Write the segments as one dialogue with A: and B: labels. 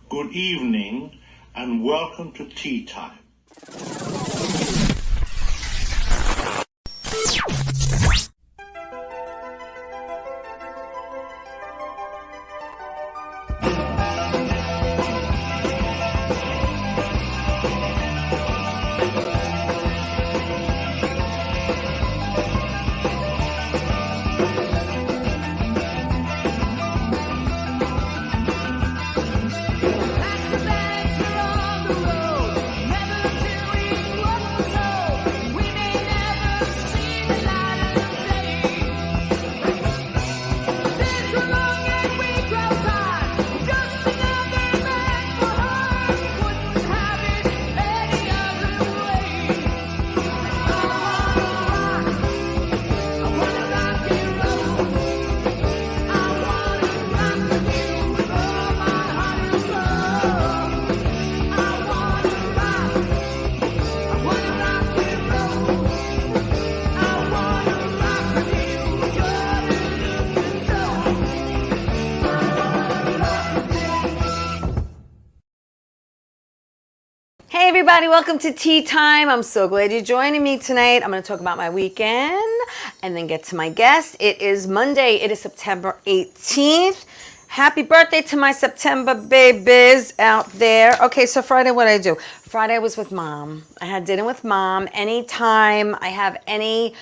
A: good evening, and welcome to Tea Time.
B: Hey everybody, welcome to Tea Time. I'm so glad you're joining me tonight. I'm going to talk about my weekend and then get to my guest. It is Monday. It is September 18th. Happy birthday to my September babies out there. Okay, so Friday, what did I do? Friday I was with Mom. I had dinner with Mom. Anytime I have any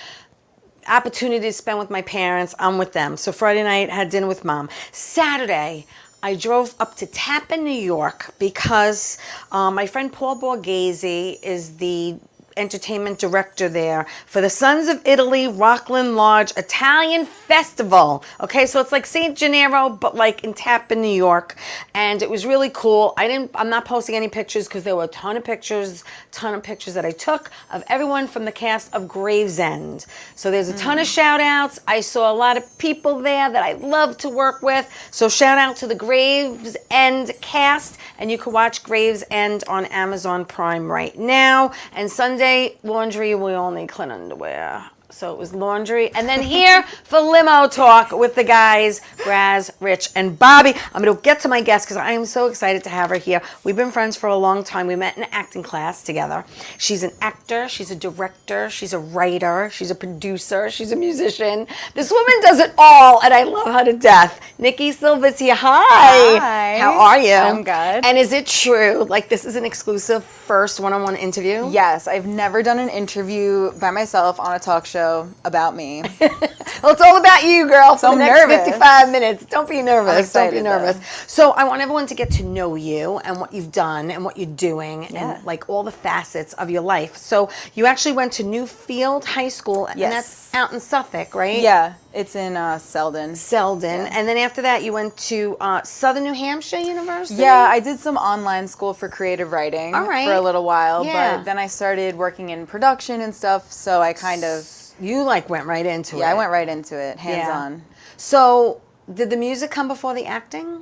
B: opportunity to spend with my parents, I'm with them. So Friday night, I had dinner with Mom. Saturday, I drove up to Tappan, New York, because my friend Paul Borghese is the entertainment director there for the Sons of Italy Rockland Lodge Italian Festival. Okay, so it's like St. Gennaro, but like in Tappan, New York, and it was really cool. I'm not posting any pictures because there were a ton of pictures that I took of everyone from the cast of Gravesend. So there's a ton of shout outs. I saw a lot of people there that I love to work with. So shout out to the Gravesend cast, and you can watch Gravesend on Amazon Prime right now. And Sunday laundry, we all need clean underwear. So it was laundry. And then here for limo talk with the guys, Graz, Rich, and Bobby. I'm going to get to my guest because I am so excited to have her here. We've been friends for a long time. We met in an acting class together. She's an actor. She's a director. She's a writer. She's a producer. She's a musician. This woman does it all, and I love her to death. Nikki Silva's here. Hi.
C: Hi.
B: How are you?
C: I'm good.
B: And is it true, like this is an exclusive first one-on-one interview?
C: Yes, I've never done an interview by myself on a talk show about me.
B: Well, it's all about you, girl.
C: So
B: For
C: I'm
B: the next
C: nervous.
B: 55 minutes. Don't be nervous.
C: I'm excited,
B: Don't be nervous.
C: though.
B: So I want everyone to get to know you and what you've done and what you're doing
C: Yeah.
B: and like all the facets of your life. So you actually went to Newfield High School, and
C: Yes.
B: that's out in Suffolk, right?
C: Yeah, it's in Selden.
B: Selden. And then after that, you went to Southern New Hampshire University?
C: Yeah, I did some online school for creative writing
B: All right.
C: for a little while,
B: Yeah.
C: but then I started working in production and stuff, so I kind of,
B: You like went right into it.
C: I went right into it, hands
B: Yeah.
C: on.
B: So did the music come before the acting?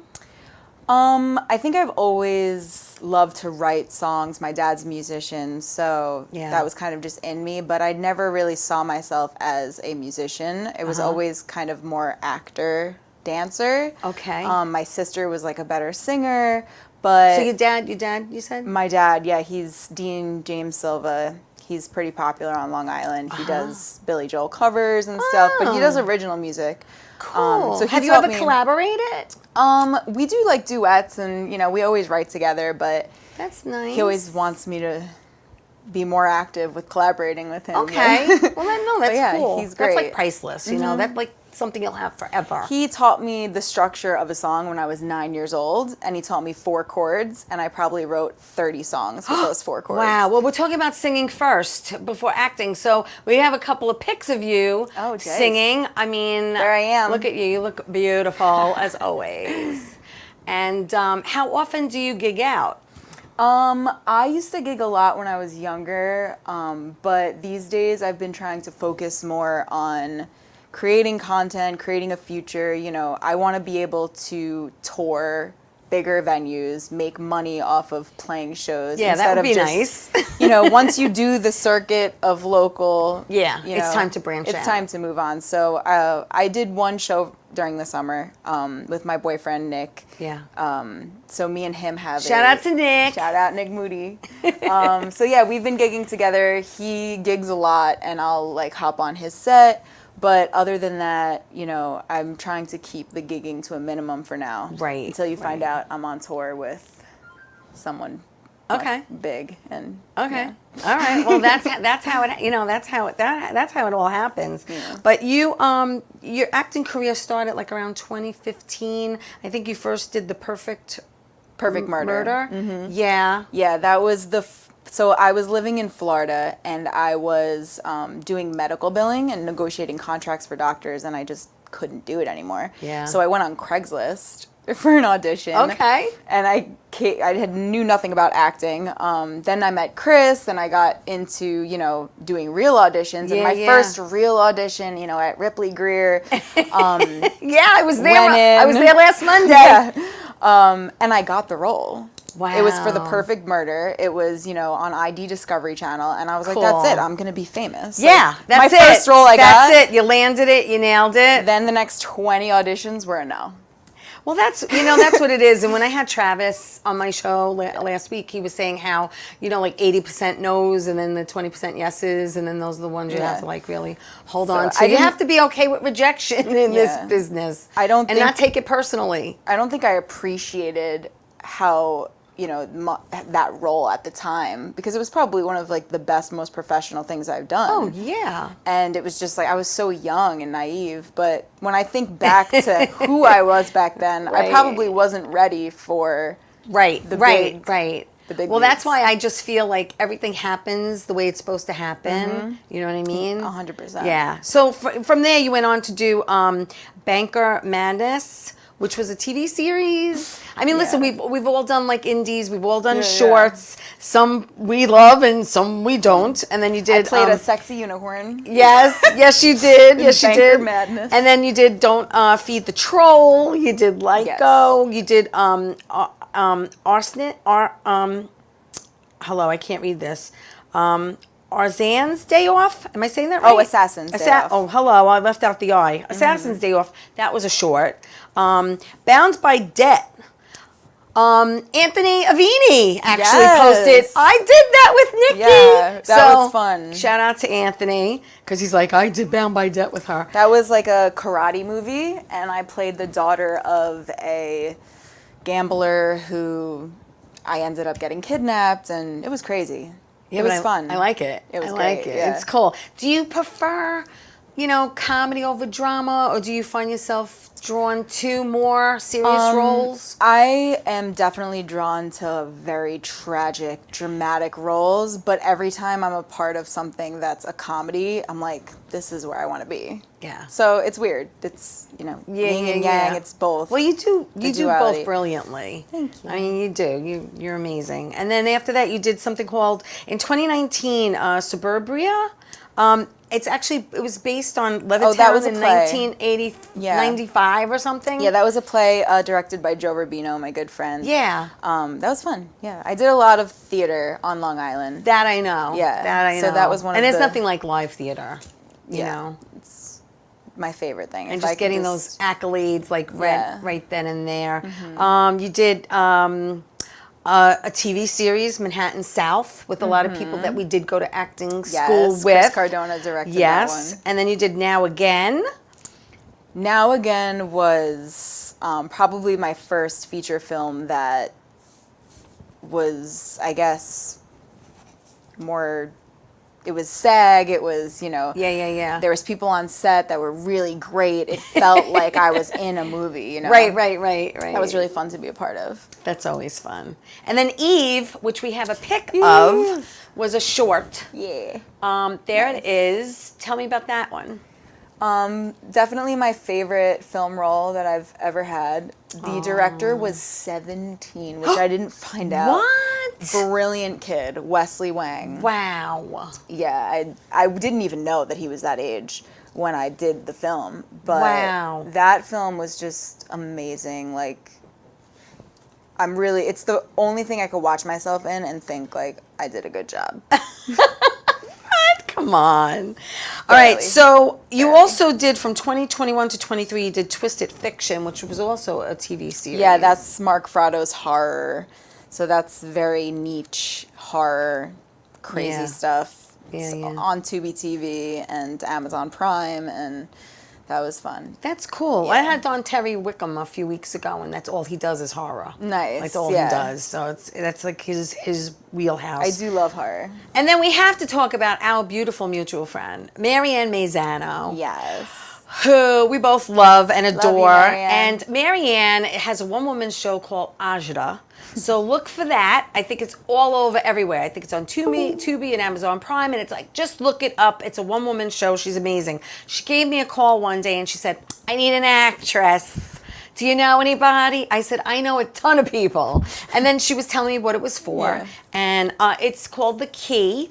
C: I think I've always loved to write songs. My dad's a musician, so
B: Yeah.
C: that was kind of just in me, but I never really saw myself as a musician. It was always kind of more actor, dancer.
B: Okay.
C: My sister was like a better singer, but
B: So your dad, you said?
C: my dad, yeah, he's Dean James Silva. He's pretty popular on Long Island. He does Billy Joel covers and stuff, but he does original music.
B: Cool.
C: So he
B: Have you
C: taught
B: ever
C: me-
B: collaborated?
C: We do like duets, and we always write together. But
B: That's nice.
C: he always wants me to be more active with collaborating with him.
B: Okay.
C: Yeah.
B: Well, no, that's
C: yeah,
B: cool.
C: he's
B: That's like
C: great.
B: priceless, you know. That's like something you'll have forever.
C: He taught me the structure of a song when I was 9 years old, and he taught me 4 chords, and I probably wrote 30 songs with those 4 chords.
B: Wow. Well, we're talking about singing first before acting. So we have a couple of pics of you
C: Oh, geez.
B: singing. I mean,
C: There I am.
B: Look at you. You look beautiful as always. And how often do you gig out?
C: I used to gig a lot when I was younger, but these days I've been trying to focus more on creating content, creating a future. I want to be able to tour bigger venues, make money off of playing shows.
B: Yeah, that
C: instead
B: would
C: of
B: be
C: just,
B: nice.
C: Once you do the circuit of local,
B: Yeah, it's time to branch out.
C: It's time to move on. So I did one show during the summer with my boyfriend, Nick.
B: Yeah.
C: So me and him have
B: Shout out to Nick.
C: Shout out Nick Moody. So yeah, we've been gigging together. He gigs a lot, and I'll like hop on his set. But other than that, you know, I'm trying to keep the gigging to a minimum for now.
B: Right.
C: Until you find out I'm on tour with someone
B: Okay.
C: big and
B: Okay.
C: yeah.
B: All right. Well, that's how it, you know, that's how it all happens.
C: Yeah.
B: But your acting career started like around 2015. I think you first did The Perfect
C: Murder.
B: Mm-hmm. Yeah.
C: Yeah, that was so I was living in Florida, and I was doing medical billing and negotiating contracts for doctors, and I just couldn't do it anymore.
B: Yeah.
C: So I went on Craigslist for an audition.
B: Okay.
C: And I knew nothing about acting. Then I met Chris, and I got into, you know, doing real auditions. And my first real audition, you know, at Ripley Greer.
B: Yeah, I was there.
C: Went in.
B: I was there last Monday.
C: Yeah. And I got the role.
B: Wow.
C: It was for The Perfect Murder. It was, you know, on ID Discovery Channel. And I was
B: Cool.
C: like, that's it. I'm going to be famous.
B: Yeah,
C: Like,
B: that's
C: my
B: it.
C: first role I got.
B: That's it. You landed it. You nailed it.
C: Then the next 20 auditions were a no.
B: Well, that's what it is. And when I had Travis on my show last week, he was saying how, you know, like 80% no's and then the 20% yeses, and then those are the ones you have to like really hold on to. You have to be okay with rejection in this business. And not take it personally.
C: I don't think I appreciated how, you know, that role at the time, because it was probably one of like the best, most professional things I've done.
B: Oh, yeah.
C: And it was just like, I was so young and naive. But when I think back to who I was back then, I probably wasn't ready for the big
B: Well, that's why I just feel like everything happens the way it's supposed to happen. You know what I mean?
C: 100%.
B: Yeah. So from there, you went on to do Banker Madness, which was a TV series. I mean, listen, we've all done like indies, we've all done shorts. Some we love and some we don't. And then you did.
C: I played a sexy unicorn.
B: Yes, you did. Yes, you
C: Banker
B: did.
C: Madness.
B: And then you did Don't Feed the Troll. You did Let Go. You did Arsenic. Hello, I can't read this. Arzan's Day Off. Am I saying that right?
C: Oh, Assassin's Day Off.
B: Oh, hello. I left out the I. Assassin's Day Off. That was a short. Bound by Debt. Anthony Avini actually posted. I did that with Nikki.
C: Yeah, that was fun.
B: Shout out to Anthony, because he's like, I did Bound by Debt with her.
C: That was like a karate movie, and I played the daughter of a gambler who I ended up getting kidnapped, and it was crazy. It was fun.
B: I like it.
C: It was
B: great.
C: great. Yeah.
B: It's cool. Do you prefer, you know, comedy over drama, or do you find yourself drawn to more serious roles?
C: I am definitely drawn to very tragic, dramatic roles, but every time I'm a part of something that's a comedy, I'm like, this is where I want to be.
B: Yeah.
C: So it's weird. It's, you know, yin and yang. It's both.
B: Well, you do
C: duality.
B: both brilliantly.
C: Thank you.
B: I mean, you do. You're amazing. And then after that, you did something called, in 2019, Suburbia. It was based on Levittown
C: that was a
B: in
C: play.
B: 1995 or something.
C: Yeah, that was a play directed by Joe Rubino, my good friend.
B: Yeah.
C: That was fun. Yeah, I did a lot of theater on Long Island.
B: That I know.
C: Yeah.
B: That I know.
C: So that was one of
B: And there's
C: the-
B: nothing like live theater, you know.
C: It's my favorite thing.
B: And
C: If I
B: just
C: could
B: getting those accolades like right then and there. You did a TV series, Manhattan South, with a lot of people that we did go to acting school with.
C: Chris Cardona directed that one.
B: And then you did Now Again.
C: Now Again was probably my first feature film that was, I guess, more... It was SAG, it was, you know...
B: Yeah.
C: There was people on set that were really great. It felt like I was in a movie, you know?
B: Right.
C: That was really fun to be a part of.
B: That's always fun. And then Eve, which we have a pic of, was a short.
C: Yeah.
B: There it is. Tell me about that one.
C: Definitely my favorite film role that I've ever had. The director was 17, which I didn't find out.
B: What?
C: Brilliant kid, Wesley Wang.
B: Wow.
C: Yeah, I didn't even know that he was that age when I did the film. But
B: Wow.
C: that film was just amazing. Like, it's the only thing I could watch myself in and think, like, I did a good job.
B: Come Come on. All right,
C: Barely.
B: so you also did from 2021 to 23, you did Twisted Fiction, which was also a TV series.
C: Yeah, that's Mark Fratto's horror. So that's very niche horror, crazy
B: Yeah.
C: stuff.
B: Yeah,
C: It's
B: yeah.
C: on Tubi TV and Amazon Prime, and that was fun.
B: That's cool.
C: Yeah.
B: I had on Terry Wickham a few weeks ago, and that's all he does is horror.
C: Nice,
B: That's all
C: yeah.
B: he does. So that's like his wheelhouse.
C: I do love horror.
B: And then we have to talk about our beautiful mutual friend, Marianne Mazzano.
C: Yes.
B: Who we both love and adore.
C: Marianne.
B: And Marianne has a one-woman show called Ajda. So look for that. I think it's all over everywhere. I think it's on Tubi and Amazon Prime. And it's like, just look it up. It's a one-woman show. She's amazing. She gave me a call one day and she said, I need an actress. Do you know anybody? I said, I know a ton of people. And then she was telling me what it was for.
C: Yeah.
B: And it's called The Key.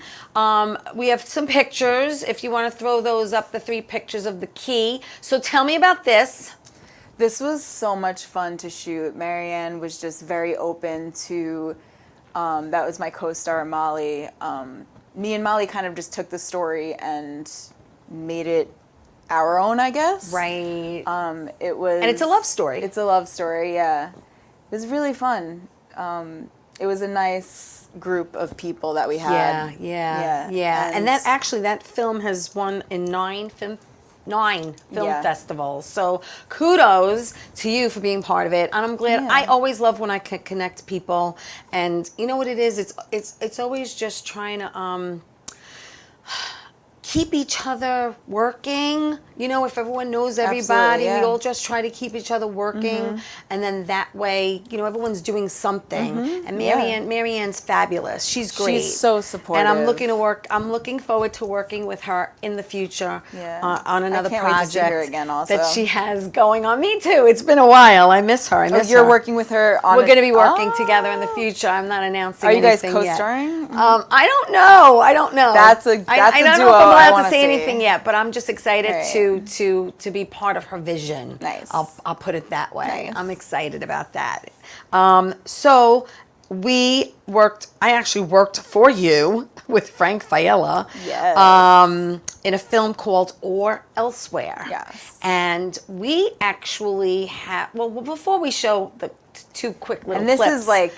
B: We have some pictures, if you want to throw those up, the 3 pictures of The Key. So tell me about this.
C: This was so much fun to shoot. Marianne was just very open to, that was my co-star Molly. Me and Molly kind of just took the story and made it our own, I guess.
B: Right.
C: It was,
B: And it's a love story.
C: It's a love story, yeah. It was really fun. It was a nice group of people that we had.
B: Yeah. And that film has won in 9 film
C: Yeah.
B: festivals. So kudos to you for being part of it. And I'm glad.
C: Yeah.
B: I always love when I can connect people. And you know what it is? It's always just trying to keep each other working. You know, if everyone knows everybody,
C: Absolutely, yeah.
B: we all just try to keep each other working, and then that way, you know, everyone's doing something. And Marianne's fabulous. She's great.
C: She's so supportive.
B: And I'm looking forward to working with her in the future on another
C: I can't wait to see
B: project
C: her again also.
B: that she has going on. Me too. It's been a while. I miss her. I miss
C: You're
B: her.
C: working with her on
B: We're going to be working together in the future. I'm not announcing
C: Are you guys
B: anything yet.
C: co-starring?
B: I don't know. I don't know.
C: That's a
B: I
C: duo
B: don't know if I'm
C: I
B: allowed
C: wanna
B: to say
C: see.
B: anything yet, but I'm just excited
C: Right.
B: to be part of her vision.
C: Nice.
B: I'll put it that way.
C: Nice.
B: I'm excited about that. So I actually worked for you with Frank Fiella.
C: Yes.
B: In a film called Or Elsewhere.
C: Yes.
B: And we actually have, before we show the 2 quick little
C: And this
B: clips.
C: is like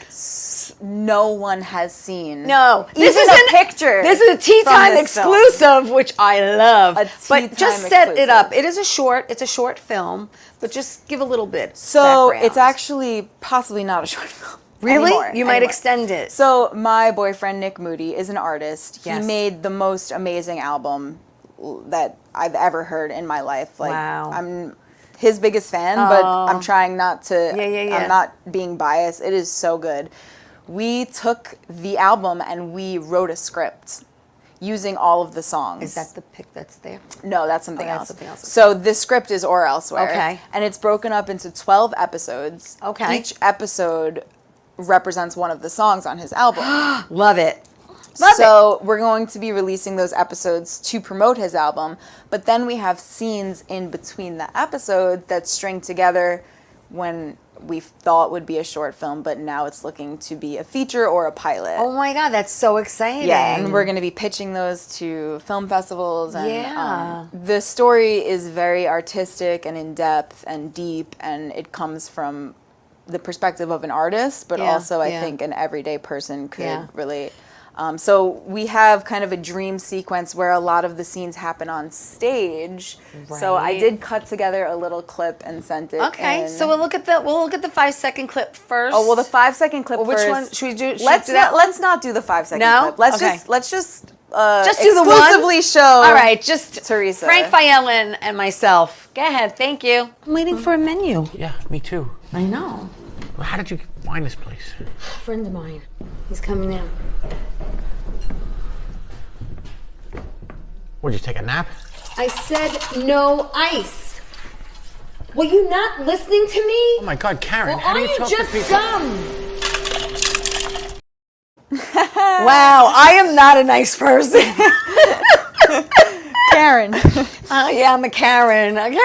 C: no one has seen.
B: No,
C: this is a picture.
B: This is a Tea
C: from
B: Time
C: this film.
B: exclusive, which I love.
C: A Tea
B: But just
C: Time
B: set it up.
C: exclusive.
B: It is it's a short film, but just give a little bit.
C: So
B: background.
C: it's actually possibly not a short film.
B: really
C: anymore,
B: you might
C: anymore.
B: extend it.
C: So my boyfriend Nick Moody is an artist.
B: Yes.
C: He made the most amazing album that I've ever heard in my life. Like
B: Wow.
C: I'm his biggest fan, but I'm trying not to.
B: Yeah.
C: I'm not being biased. It is so good. We took the album and we wrote a script using all of the songs.
B: Is that the pic that's there?
C: No, that's something
B: that's
C: else.
B: something else.
C: So this script is Or Elsewhere.
B: Okay.
C: And it's broken up into 12 episodes.
B: Okay.
C: Each episode represents one of the songs on his album.
B: Love it.
C: So we're going to be releasing those episodes to promote his album, but then we have scenes in between the episodes that string together when we thought would be a short film, but now it's looking to be a feature or a pilot.
B: Oh my God, that's so exciting.
C: Yeah, and we're going to be pitching those to film festivals. And
B: Yeah.
C: the story is very artistic and in-depth and deep, and it comes from the perspective of an artist, but
B: Yeah,
C: I
B: yeah.
C: think an everyday person could
B: Yeah.
C: relate. So we have kind of a dream sequence where a lot of the scenes happen on stage. So I
B: Right.
C: did cut together a little clip and sent it.
B: Okay,
C: in.
B: so we'll look at the 5-second clip first.
C: Oh well, the 5-second clip.
B: Well, which
C: first.
B: one should we do? Should
C: Let's
B: we do that
C: let's not do the 5-second
B: No?
C: clip. Let's
B: Okay.
C: just
B: do the one?
C: exclusively show.
B: All right, just
C: Theresa.
B: Frank Fiella and myself. Go ahead, thank you. I'm waiting for a menu.
D: Yeah, me too.
B: I know.
D: Well, how did you find this place?
B: A friend of mine. He's coming in.
D: Would you take a nap?
B: I said no ice. Were you not listening to me?
D: Oh my God, Karen,
B: Well,
D: how
B: are
D: do you
B: you
D: talk
B: just
D: to people?
B: dumb? Wow, I am not a nice person.
C: Karen.
B: Yeah, I'm a Karen. I'm
C: Yeah.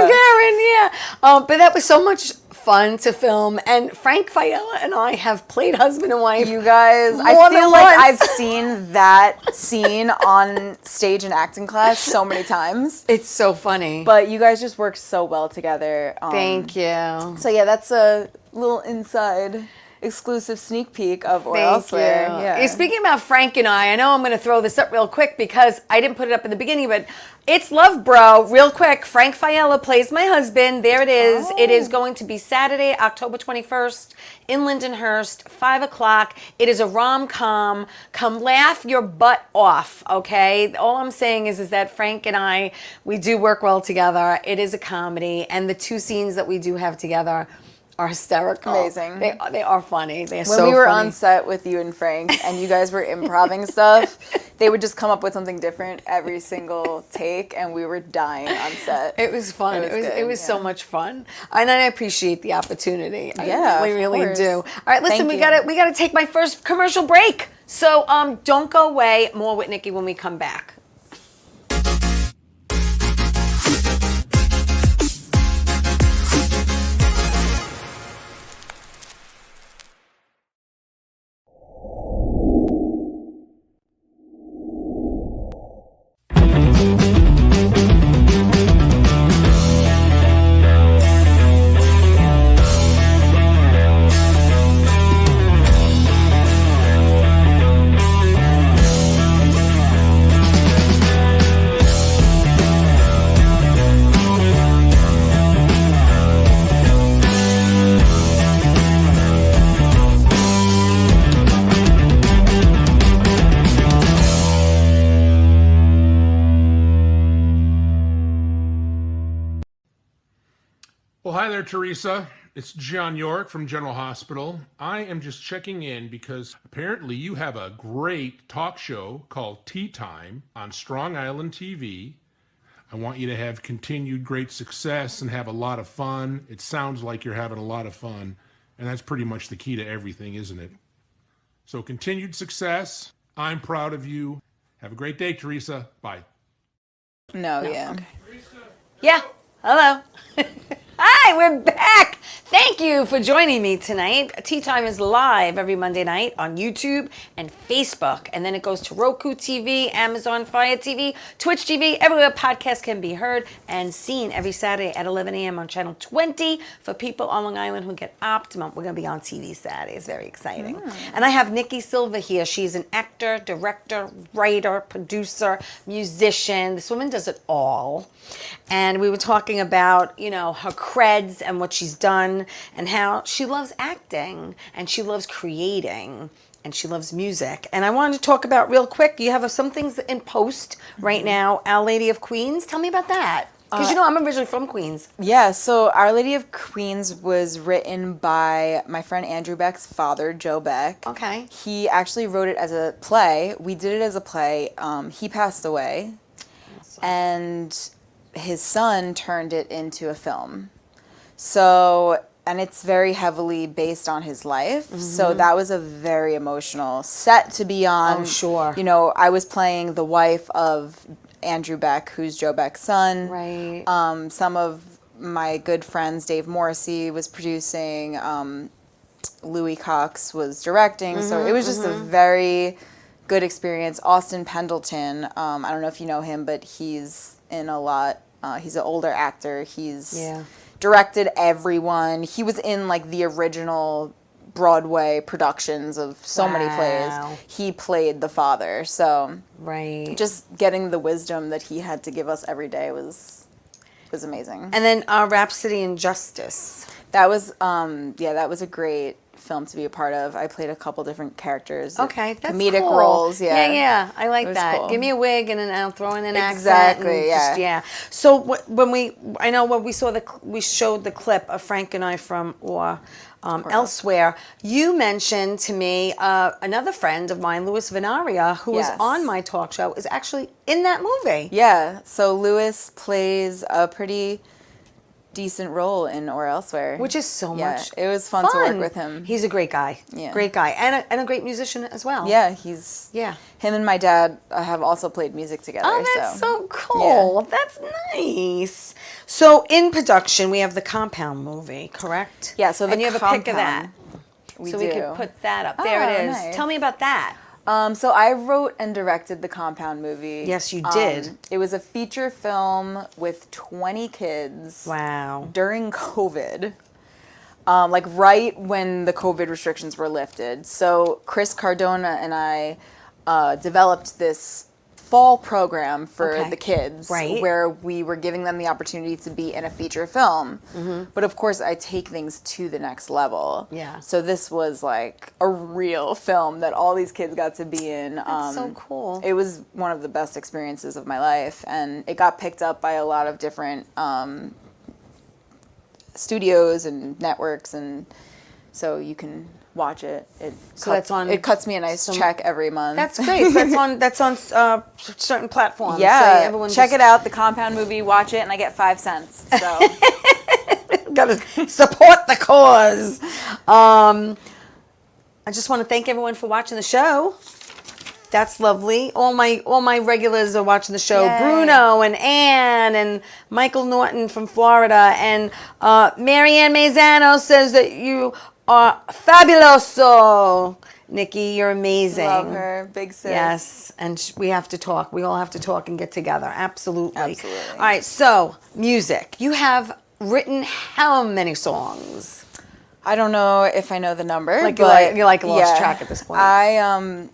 B: Karen, yeah. But that was so much fun to film. And Frank Fiella and I have played husband and wife.
C: You guys, I
B: more
C: feel
B: than
C: like
B: once.
C: I've seen that scene on stage in acting class so many times.
B: It's so funny.
C: But you guys just work so well together.
B: Thank you.
C: So yeah, that's a little inside exclusive sneak peek of Or
B: Thank
C: Elsewhere.
B: you.
C: Yeah.
B: Speaking about Frank and I know I'm going to throw this up real quick because I didn't put it up in the beginning, but it's Love Bro. Real quick, Frank Fiella plays my husband. There it is.
C: Oh.
B: It is going to be Saturday, October 21st in Lindenhurst, 5 o'clock. It is a rom-com. Come laugh your butt off, okay? All I'm saying is that Frank and I, we do work well together. It is a comedy, and the two scenes that we do have together are hysterical.
C: Amazing.
B: They are funny. They're
C: When
B: so
C: we were
B: funny.
C: on set with you and Frank and you guys were improvising stuff, they would just come up with something different every single take and we were dying on set.
B: It was fun.
C: It was
B: It
C: good,
B: was so
C: yeah.
B: much fun, and I appreciate the opportunity.
C: Yeah,
B: I
C: of
B: really
C: course.
B: do. All right, listen,
C: Thank
B: we
C: you.
B: gotta take my first commercial break. So don't go away. More with Nikki when we come back.
E: Well, hi there, Theresa. It's John York from General Hospital. I am just checking in because apparently you have a great talk show called Tea Time on Strong Island TV. I want you to have continued great success and have a lot of fun. It sounds like you're having a lot of fun, and that's pretty much the key to everything, isn't it? So continued success. I'm proud of you. Have a great day, Theresa. Bye.
C: No, yeah.
B: Yeah. Hello. Hi, we're back. Thank you for joining me tonight. Tea Time is live every Monday night on YouTube and Facebook. And then it goes to Roku TV, Amazon Fire TV, Twitch TV, everywhere podcasts can be heard and seen every Saturday at 11 a.m. on Channel 20. For people on Long Island who get Optimum, we're going to be on TV Saturday. It's very exciting. And I have Nikki Silva here. She's an actor, director, writer, producer, musician. This woman does it all. And we were talking about, her creds and what she's done and how she loves acting and she loves creating and she loves music. And I wanted to talk about real quick, you have some things in post right now, Our Lady of Queens. Tell me about that. Because I'm originally from Queens.
C: Yeah, so Our Lady of Queens was written by my friend Andrew Beck's father, Joe Beck.
B: Okay.
C: He actually wrote it as a play. We did it as a play. He passed away. And his son turned it into a film. So, and it's very heavily based on his life. So that was a very emotional set to be on.
B: Oh, sure.
C: I was playing the wife of Andrew Beck, who's Joe Beck's son.
B: Right.
C: Some of my good friends, Dave Morrissey was producing, Louis Cox was directing. So it was just a very good experience. Austin Pendleton, I don't know if you know him, but he's in a lot. He's an older actor. He's directed everyone. He was in the original Broadway productions of so many plays. He played the father. So just getting the wisdom that he had to give us every day was amazing.
B: And then Rhapsody in Justice.
C: That was that was a great film to be a part of. I played a couple different characters.
B: Okay, that's
C: comedic
B: cool.
C: roles.
B: Yeah, I like
C: It was
B: that.
C: cool.
B: Give me a wig and then I'll throw in an accent.
C: Exactly,
B: And
C: yeah.
B: So when we showed the clip of Frank and I from Elsewhere, you mentioned to me another friend of mine, Louis Venaria, who was
C: Yes.
B: on my talk show, is actually in that movie.
C: Yeah, so Louis plays a pretty decent role in Or Elsewhere.
B: Which is so much
C: it was fun to work with him.
B: He's a great guy.
C: Yeah.
B: Great guy. And a great musician as well.
C: Yeah, him and my dad have also played music together.
B: Oh, that's so cool.
C: Yeah.
B: That's nice. So in production, we have the Compound movie, correct?
C: Yeah, so the
B: and you have a pic of that.
C: Compound, we
B: We
C: do.
B: could put that up. There it is.
C: Nice.
B: Tell me about that.
C: So I wrote and directed the Compound movie.
B: Yes, you did.
C: It was a feature film with 20 kids.
B: Wow.
C: During COVID. Like right when the COVID restrictions were lifted. So Chris Cardona and I developed this fall program for the kids,
B: Right.
C: where we were giving them the opportunity to be in a feature film. But of course, I take things to the next level.
B: Yeah.
C: So this was like a real film that all these kids got to be in.
B: That's so cool.
C: It was one of the best experiences of my life, and it got picked up by a lot of different studios and networks, and so you can watch it. It cuts me a nice check every month.
B: That's great. That's on certain platforms.
C: Yeah,
B: So everyone
C: check it out. The Compound movie. Watch it, and I get 5 cents. So
B: Gotta support the cause. I just want to thank everyone for watching the show. That's lovely. All my regulars are watching the show.
C: Yay.
B: Bruno and Ann and Michael Norton from Florida, and Marianne Maizano says that you are fabuloso. Nikki, you're amazing.
C: love her, big sis.
B: Yes, and we have to talk. We all have to talk and get together. Absolutely.
C: Absolutely.
B: All right, so music. You have written how many songs?
C: I don't know if I know the number.
B: Like
C: but
B: you're like lost track at this point.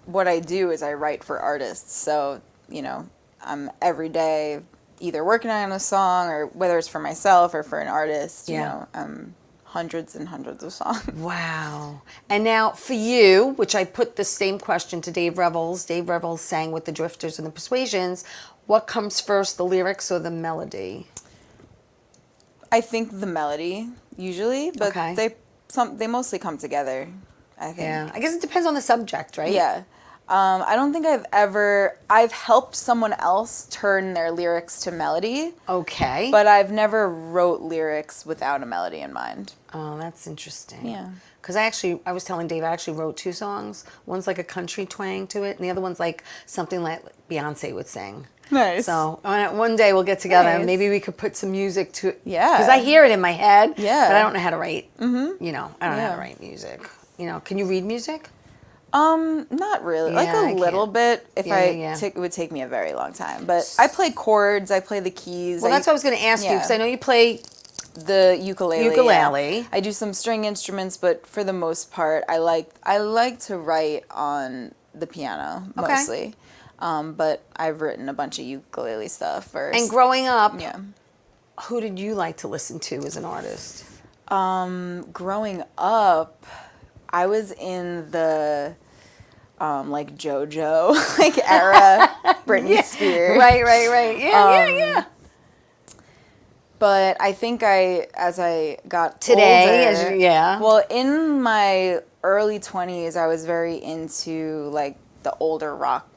C: What I do is I write for artists. So, I'm every day either working on a song, or whether it's for myself or for an artist, hundreds and hundreds of songs.
B: Wow. And now for you, which I put the same question to Dave Revels. Dave Revels sang with the Drifters and the Persuasions. What comes first, the lyrics or the melody?
C: I think the melody usually, but
B: Okay.
C: they mostly come together, I think.
B: Yeah. I guess it depends on the subject, right?
C: Yeah. I don't think I've helped someone else turn their lyrics to melody,
B: Okay.
C: but I've never wrote lyrics without a melody in mind.
B: Oh, that's interesting.
C: Yeah.
B: Because I was telling Dave, I actually wrote 2 songs. One's like a country twang to it, and the other one's like something like Beyonce would sing.
C: Nice.
B: So one day we'll get together and
C: Nice.
B: maybe we could put some music to it.
C: Yeah.
B: Because I hear it in my head.
C: Yeah.
B: But I don't know how to write. I don't know how
C: Yeah.
B: to write music. Can you read music?
C: Not really.
B: Yeah,
C: like
B: I
C: a
B: can't.
C: little bit. If
B: Yeah.
C: it would take me a very long time. But I play chords. I play the keys.
B: Well, that's what I was going to ask you,
C: yeah.
B: because I know you play.
C: The ukulele.
B: Ukulele.
C: Yeah. I do some string instruments, but for the most part, I like to write on the piano
B: Okay.
C: mostly. But I've written a bunch of ukulele stuff first.
B: And growing up,
C: yeah.
B: who did you like to listen to as an artist?
C: Growing up, I was in the like JoJo like era, Britney Spears.
B: Right. Yeah.
C: But I think as I got
B: Today,
C: older, well, in my early 20s, I was very into like the older rock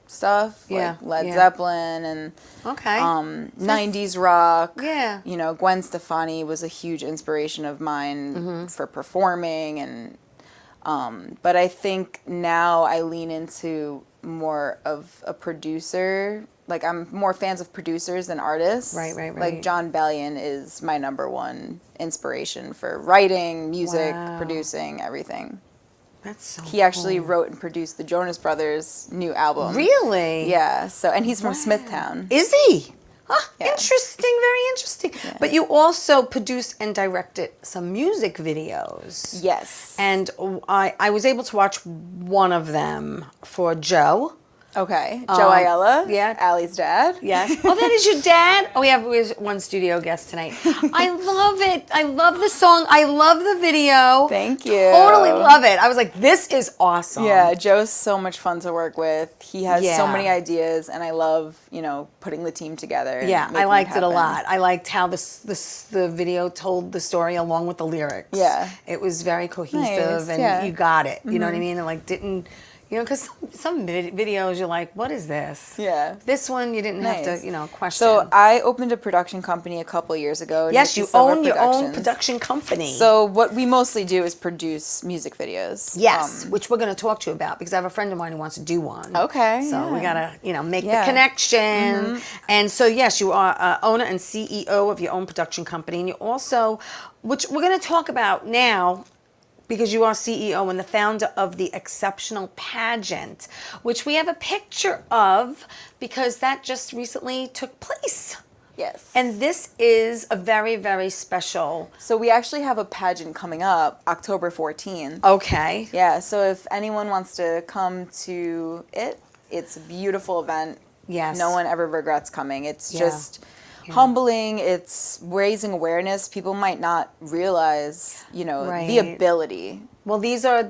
C: stuff,
B: Yeah,
C: like Led
B: yeah.
C: Zeppelin and
B: Okay.
C: 90s rock.
B: Yeah.
C: Gwen Stefani was a huge inspiration of mine for performing, and but I think now I lean into more of a producer. Like, I'm more fans of producers than artists.
B: Right.
C: Like, John Bellion is my #1 inspiration for writing, music,
B: Wow.
C: producing, everything.
B: That's so
C: He actually wrote and produced the Jonas Brothers' new album.
B: Really?
C: Yeah, and he's from Smithtown.
B: Is he? Huh,
C: Yeah.
B: Interesting, very interesting. But you also produced and directed some music videos.
C: Yes.
B: And I was able to watch one of them for Joe.
C: Okay. Joe Ayala.
B: yeah.
C: Allie's dad.
B: Yes. Oh, that is your dad? Oh, we have one studio guest tonight. I love it. I love the song. I love the video.
C: Thank you.
B: Totally love it. I was like, this is awesome.
C: Yeah, Joe's so much fun to work with. He has so
B: Yeah.
C: many ideas, and I love, putting the team together. and
B: Yeah, I
C: making
B: liked it a
C: happen.
B: lot. I liked how the video told the story along with the lyrics.
C: Yeah.
B: It was very cohesive,
C: Nice,
B: and
C: yeah.
B: you got it. You know what I mean? And like didn't, You know, because some videos you're like, what is this?
C: Yeah.
B: This one you didn't have
C: Nice.
B: to, question.
C: So I opened a production company a couple years ago.
B: yes,
C: Nikki
B: you
C: Silva
B: own your own
C: Productions.
B: production company.
C: So what we mostly do is produce music videos.
B: yes, which we're going to talk to you about because I have a friend of mine who wants to do one.
C: Okay,
B: So we
C: yeah.
B: got to, make the
C: Yeah.
B: connection. And so, yes, you are owner and CEO of your own production company. And you also, which we're going to talk about now, because you are CEO and the founder of the Exceptional Pageant, which we have a picture of because that just recently took place.
C: Yes.
B: And this is a very, very special.
C: So we actually have a pageant coming up October 14th.
B: Okay.
C: Yeah, so if anyone wants to come to it, it's a beautiful event.
B: Yes.
C: No one ever regrets coming. It's
B: Yeah.
C: just humbling. It's raising awareness. People might not realize, the
B: Right.
C: ability.
B: Well, these are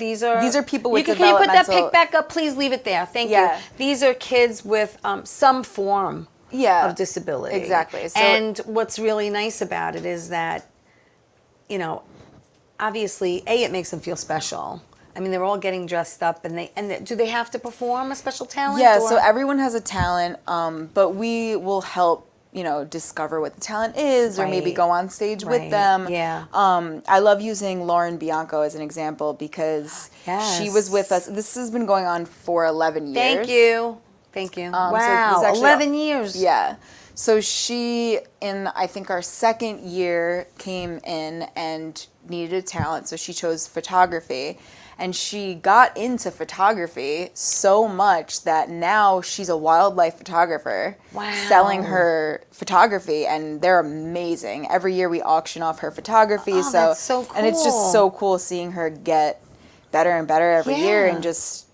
C: people with
B: can you put that
C: developmental-
B: pic back up? Please leave it there. Thank
C: Yeah.
B: you. These are kids with some form of disability.
C: Exactly. So
B: and what's really nice about it is that, obviously, it makes them feel special. I mean, they're all getting dressed up, and do they have to perform a special talent?
C: yeah,
B: or-
C: so everyone has a talent, but we will help discover what the talent is, or maybe
B: Right.
C: go on stage
B: Right.
C: with them.
B: Yeah.
C: I love using Lauren Bianco as an example because she was with us. This has been going on for 11 years.
B: Thank you. Thank you.
C: So
B: Wow,
C: it's actually-
B: 11 years.
C: Yeah. So she, in I think our second year, came in and needed a talent. So she chose photography. And she got into photography so much that now she's a wildlife photographer.
B: Wow.
C: Selling her photography, and they're amazing. Every year we auction off her photography.
B: Oh, that's so
C: And it's
B: cool.
C: just so cool seeing her get better and better every year,
B: Yeah.
C: and just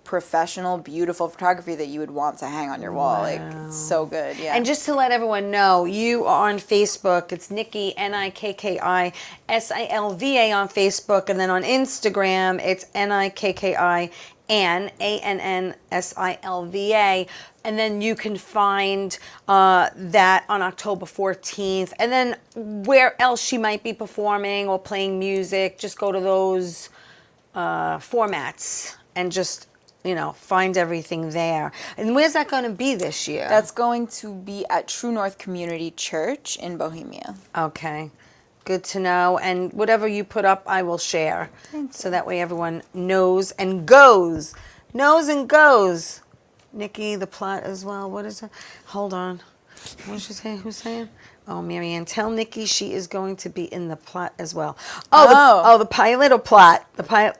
C: professional, beautiful photography that you would want to hang on your wall. Like, it's so good. Yeah.
B: And just to let everyone know, you are on Facebook. It's Nikki, Nikki on Facebook. And then on Instagram, it's Nikki Annansilva. And then you can find that on October 14th. And then where else she might be performing or playing music, just go to those formats and just find everything there. And where's that going to be this year?
C: That's going to be at True North Community Church in Bohemia.
B: Okay. Good to know. And whatever you put up, I will share. So that way everyone knows and goes. Knows and goes. Nikki, the plot as well. What is it? Hold on. What did she say? Who's saying? Oh, Marianne, tell Nikki she is going to be in the plot as well. The pilot or plot? The pilot.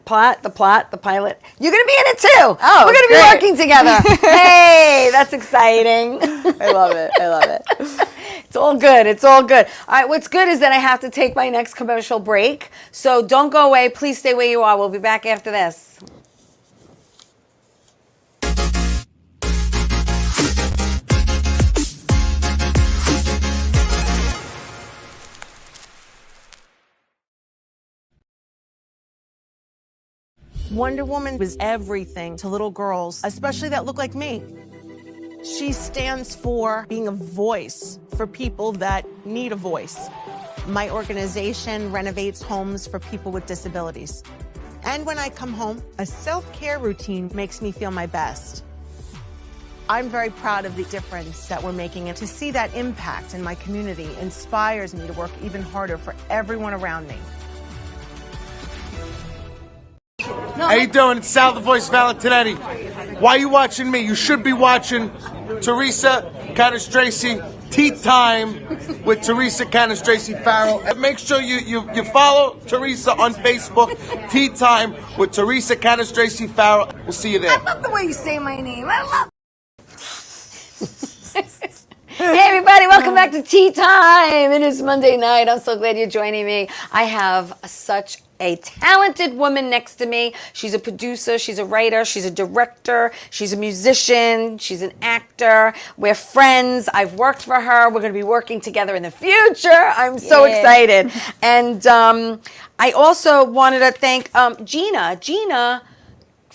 B: You're going to be in it too.
C: Oh,
B: we're going to be
C: great.
B: working together. Hey, that's exciting.
C: I love it. I love it.
B: It's all good. It's all good. All right, what's good is that I have to take my next commercial break. So don't go away. Please stay where you are. We'll be back after this.
F: Wonder Woman was everything to little girls, especially that look like me. She stands for being a voice for people that need a voice. My organization renovates homes for people with disabilities. And when I come home, a self-care routine makes me feel my best. I'm very proud of the difference that we're making, and to see that impact in my community inspires me to work even harder for everyone around me.
G: How you doing? It's Sal, the voice of Valentinetti. Why are you watching me? You should be watching Theresa Canastraci, Tea Time with Theresa Canastraci Farrell. And make sure you follow Theresa on Facebook, Tea Time with Theresa Canastraci Farrell. We'll see you there.
B: I love the way you say my name. I love. Hey everybody, welcome back to Tea Time. It is Monday night. I'm so glad you're joining me. I have such a talented woman next to me. She's a producer, she's a writer, she's a director, she's a musician, she's an actor. We're friends. I've worked for her. We're going to be working together in the future. I'm so excited. And I also wanted to thank Gina. Gina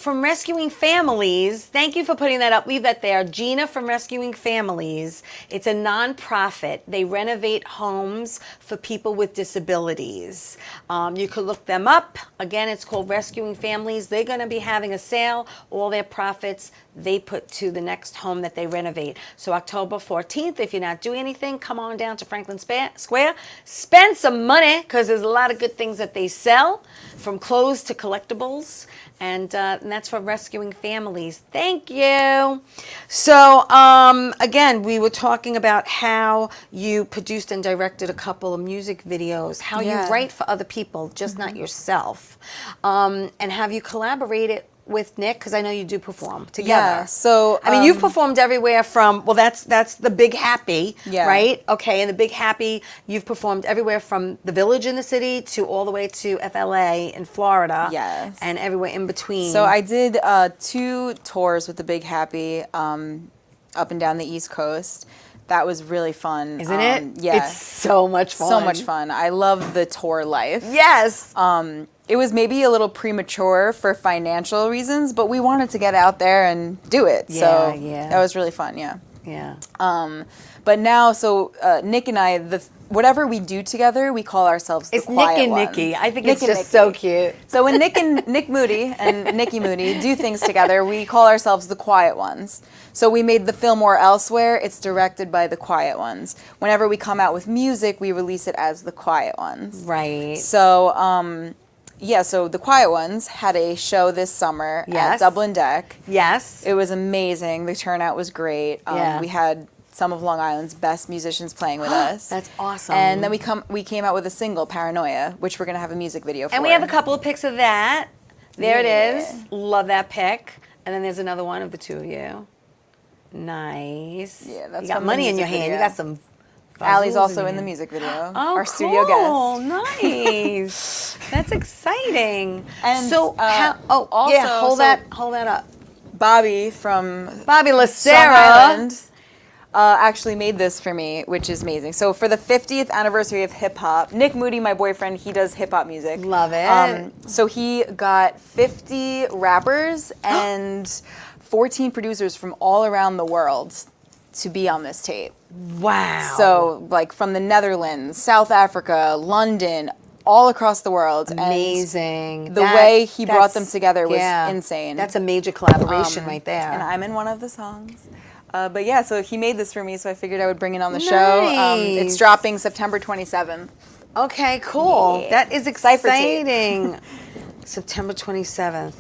B: from Rescuing Families. Thank you for putting that up. Leave that there. Gina from Rescuing Families. It's a nonprofit. They renovate homes for people with disabilities. You could look them up. Again, it's called Rescuing Families. They're going to be having a sale. All their profits they put to the next home that they renovate. So October 14th, if you're not doing anything, come on down to Franklin Square. Spend some money because there's a lot of good things that they sell, from clothes to collectibles. And that's for Rescuing Families. Thank you. So, again, we were talking about how you produced and directed a couple of music videos, how you write for other people, just not yourself. And have you collaborated with Nick? Because I know you do perform together.
C: Yeah, so
B: I mean, you've performed everywhere from, well, that's the Big Happy,
C: Yeah.
B: right? Okay, and the Big Happy, you've performed everywhere from the Village in the city to all the way to FLA in Florida.
C: Yes.
B: And everywhere in between.
C: So I did 2 tours with the Big Happy up and down the East Coast. That was really fun.
B: Isn't it?
C: Yeah.
B: It's so much fun.
C: So much fun. I love the tour life.
B: Yes.
C: It was maybe a little premature for financial reasons, but we wanted to get out there and do it. So that was really fun, yeah.
B: Yeah.
C: But now, so Nick and I, whatever we do together, we call ourselves the
B: It's
C: quiet
B: Nick and
C: ones.
B: Nikki. I think
C: Nick
B: it's
C: and
B: just
C: Nikki.
B: so cute.
C: So when Nick Moody and Nikki Moody do things together, we call ourselves the quiet ones. So we made the film Or Elsewhere. It's directed by the quiet ones. Whenever we come out with music, we release it as the quiet ones.
B: Right.
C: So, so the Quiet Ones had a show this summer at Dublin Deck.
B: Yes.
C: It was amazing. The turnout was great. We had some of Long Island's best musicians playing with us.
B: That's awesome.
C: And then we came out with a single, Paranoia, which we're going to have a music video for.
B: And we have a couple of pics of that. There
C: Yeah.
B: it is. Love that pic. And then there's another one of the two of you. Nice.
C: Yeah, that's
B: you got
C: from the
B: money in your
C: music
B: hand.
C: video.
B: You got some.
C: Allie's
B: fuzzles
C: also
B: your
C: in the
B: hand.
C: music video.
B: Oh,
C: our studio guest.
B: cool. Nice. That's exciting.
C: And,
B: so,
C: also,
B: hold that up.
C: Bobby from
B: Bobby
C: Strong
B: Lacera.
C: Island actually made this for me, which is amazing. So for the 50th anniversary of hip hop, Nick Moody, my boyfriend, he does hip hop music.
B: Love it.
C: So he got 50 rappers and 14 producers from all around the world to be on this tape.
B: Wow.
C: So like from the Netherlands, South Africa, London, all across the world.
B: Amazing.
C: And the way he brought them together was insane.
B: That's a major collaboration right there.
C: And I'm in one of the songs. But yeah, so he made this for me, so I figured I would bring it on the show. It's
B: Nice.
C: dropping September 27th.
B: Okay, cool.
C: Yeah.
B: That is
C: Cypher tape.
B: exciting. September 27th.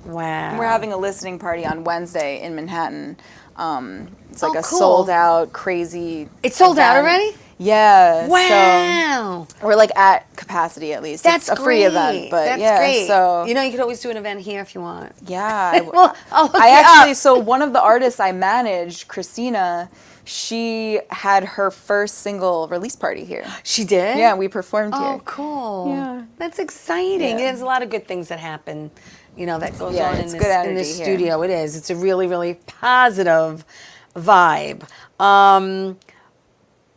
B: Wow.
C: We're having a listening party on Wednesday in Manhattan. It's like a
B: cool.
C: sold out, crazy.
B: It's sold out
C: event.
B: already?
C: Yeah.
B: Wow.
C: So we're like at capacity at least.
B: That's
C: it's a free
B: great.
C: event, but
B: That's
C: yeah.
B: great.
C: So
B: you know, you could always do an event here if you want.
C: yeah.
B: Well, I'll look
C: I
B: you
C: actually,
B: up.
C: so one of the artists I managed, Christina, she had her first single release party here.
B: She did?
C: Yeah, we performed
B: Oh,
C: here.
B: cool.
C: Yeah.
B: That's exciting.
C: Yeah.
B: There's a lot of good things that happen, you know, that goes
C: Yeah,
B: on
C: it's
B: in
C: good
B: this
C: energy here.
B: studio. It is. It's a really, really positive vibe.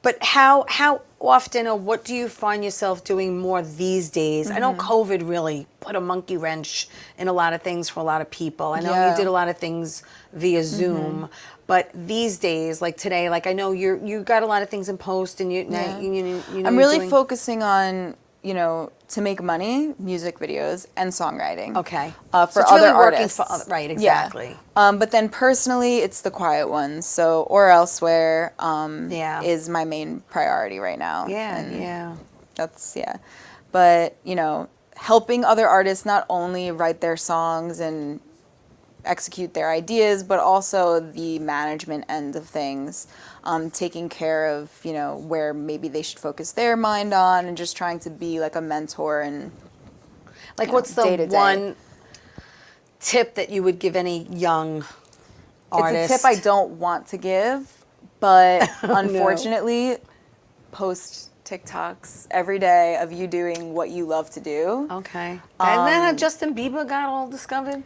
B: But how often or what do you find yourself doing more these days? I know
C: Mm-hmm.
B: COVID really put a monkey wrench in a lot of things for a lot of people. I know
C: Yeah.
B: you did a lot of things via Zoom, but these days, like today, like I know you got a lot of things in post, and you know
C: I'm
B: you're
C: really
B: doing-
C: focusing on, to make money, music videos and songwriting.
B: Okay.
C: For
B: So it's
C: other
B: really working
C: artists.
B: for right,
C: Yeah.
B: exactly.
C: But then personally, it's the quiet ones. So Or Elsewhere
B: Yeah.
C: is my main priority right now.
B: Yeah,
C: And
B: yeah.
C: That's, But, helping other artists not only write their songs and execute their ideas, but also the management end of things, taking care of, where maybe they should focus their mind on, and just trying to be like a mentor and
B: Like, what's the
C: day-to-day.
B: one tip that you would give any young artist?
C: It's a tip I don't want to give, but unfortunately, post TikToks every day of you doing what you love to do.
B: Okay. Isn't that how Justin Bieber got all discovered?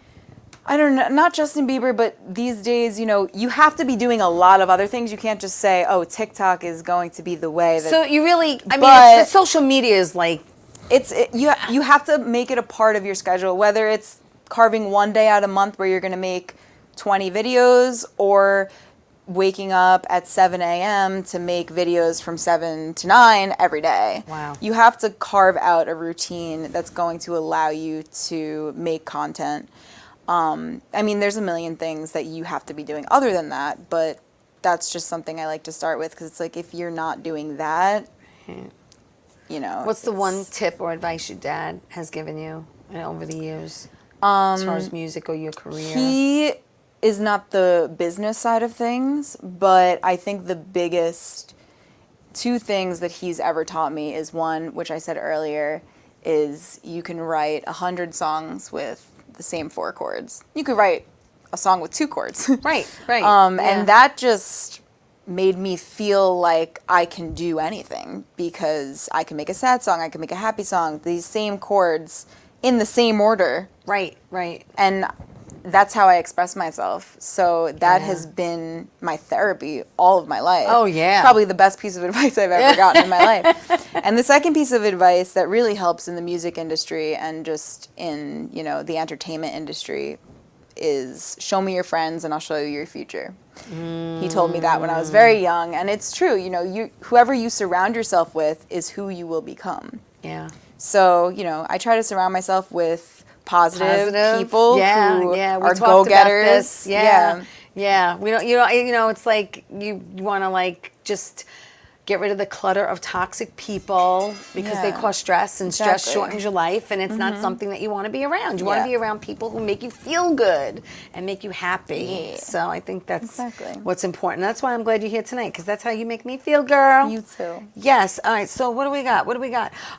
C: I don't know, not Justin Bieber, but these days, you have to be doing a lot of other things. You can't just say, oh, TikTok is going to be the way that.
B: So you really, I mean,
C: But-
B: social media is like,
C: You have to make it a part of your schedule, whether it's carving one day out a month where you're going to make 20 videos, or waking up at 7 a.m. to make videos from 7 to 9 every day.
B: Wow.
C: You have to carve out a routine that's going to allow you to make content. I mean, there's a million things that you have to be doing other than that, but that's just something I like to start with, because it's like, if you're not doing that, you know.
B: What's the one tip or advice your dad has given you over the years as far as music or your career?
C: He is not the business side of things, but I think the biggest two things that he's ever taught me is, one, which I said earlier, is you can write 100 songs with the same 4 chords. You could write a song with 2 chords.
B: Right.
C: And that just made me feel like I can do anything, because I can make a sad song, I can make a happy song, these same chords in the same order.
B: Right.
C: And that's how I express myself. So that has been my therapy all of my life.
B: Oh, yeah.
C: Probably the best piece of advice I've ever gotten in my life. And the second piece of advice that really helps in the music industry and just in, you know, the entertainment industry is, show me your friends and I'll show you your future. He told me that when I was very young, and it's true. You know, whoever you surround yourself with is who you will become.
B: Yeah.
C: So, you know, I try to surround myself with positive people who are
B: talked
C: go-getters.
B: about this. Yeah. We don't, you know, it's like you want to like just get rid of the clutter of toxic people, because they cause stress, and stress shortens your life, and it's not something that you want to be around. You want to be around people who make you feel good and make you happy.
C: Yeah.
B: So I think that's what's important. That's why I'm glad you're here tonight, because that's how you make me feel, girl.
C: You too.
B: Yes. All right. So what do we got?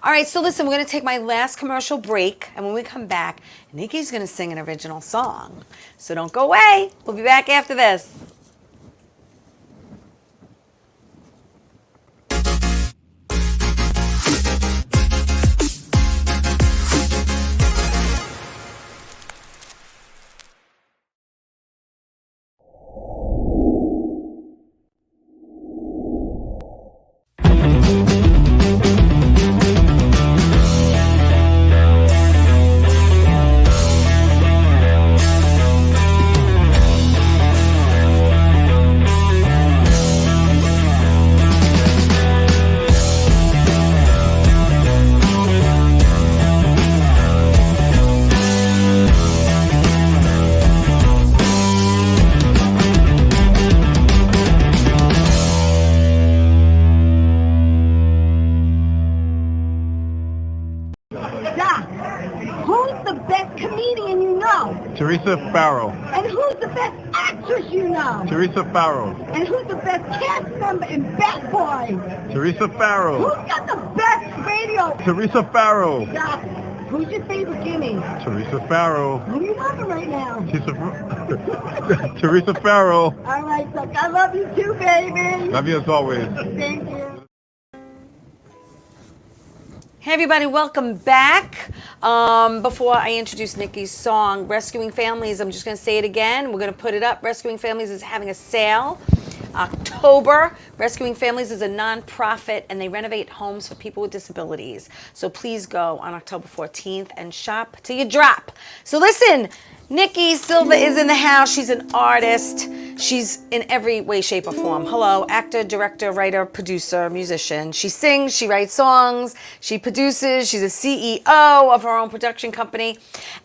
B: All right. So listen, we're going to take my last commercial break, and when we come back, Nikki's going to sing an original song. So don't go away. We'll be back after this.
H: Theresa Farrow.
I: And who's the best actress you know?
H: Theresa Farrow.
I: And who's the best cast member in Bad Boys?
H: Teresa Farrow.
I: Who's got the best radio?
H: Teresa Farrow.
I: Doc, who's your favorite Jimmy?
H: Teresa Farrow.
I: Who are you loving right now?
H: Teresa Farrow.
I: All right, Doc, I love you too, baby.
H: Love you as always.
I: Thank you.
B: Hey everybody, welcome back. Before I introduce Nikki's song, Rescuing Families, I'm just going to say it again. We're going to put it up. Rescuing Families is having a sale. October. Rescuing Families is a non-profit, and they renovate homes for people with disabilities. So please go on October 14th and shop till you drop. So listen, Nikki Silva is in the house. She's an artist. She's in every way, shape, or form. Hello, actor, director, writer, producer, musician. She sings, she writes songs, she produces, she's a CEO of her own production company.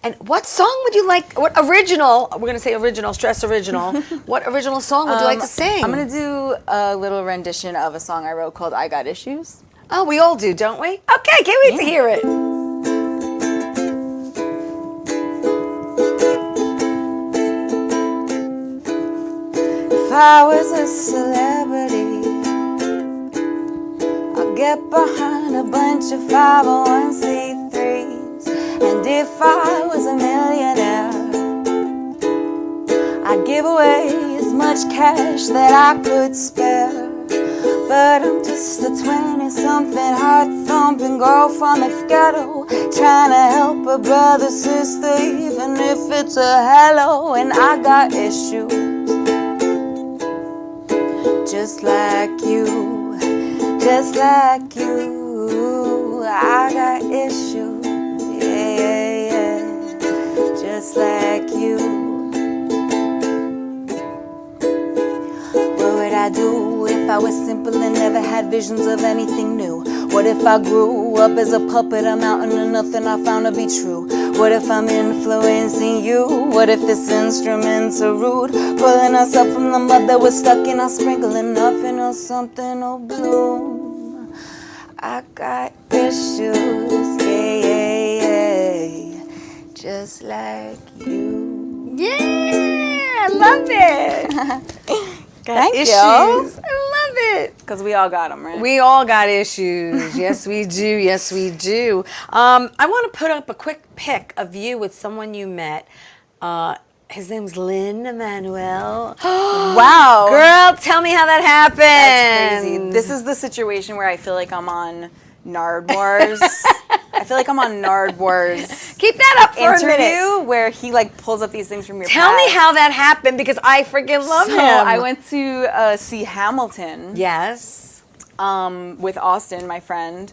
B: And what song would you like, what original, we're going to say original, stress original, what original song would you like to sing?
C: I'm going to do a little rendition of a song I wrote called I Got Issues.
B: Oh, we all do, don't we? Okay, can't wait to hear it.
C: If I was a celebrity, I'd get behind a bunch of 501c3s. And if I was a millionaire, I'd give away as much cash that I could spare. But I'm just a 20-something, heart-thumping girl from the ghetto, trying to help a brother, sister, even if it's a hello. And I got issues, just like you, just like you. I got issues, yeah, yeah, yeah, just like I do if I was simple and never had visions of anything new? What if I grew up as a puppet, a mountain of nothing I found to be true? What if I'm influencing you? What if this instrument's so rude, pulling us up from the mud that we're stuck in? I'll sprinkle enough into something will bloom. I got issues, yeah, just like you.
B: Yeah, I love it.
C: Thank
B: issues.
C: you.
B: I love it.
C: Because we all got them, right?
B: We all got issues. Yes, we do. Yes, we do. I want to put up a quick pic of you with someone you met. His name's Lin Emanuel.
C: Wow.
B: Girl, tell me how that happened.
C: That's crazy. This is the situation where I feel like I'm on Nardwar's. I feel like I'm on Nardwar's
B: Keep that up for a minute.
C: interview where he like pulls up these things from your
B: Tell me
C: past.
B: how that happened because I freaking love
C: So
B: him.
C: I went to see Hamilton.
B: Yes.
C: With Austin, my friend.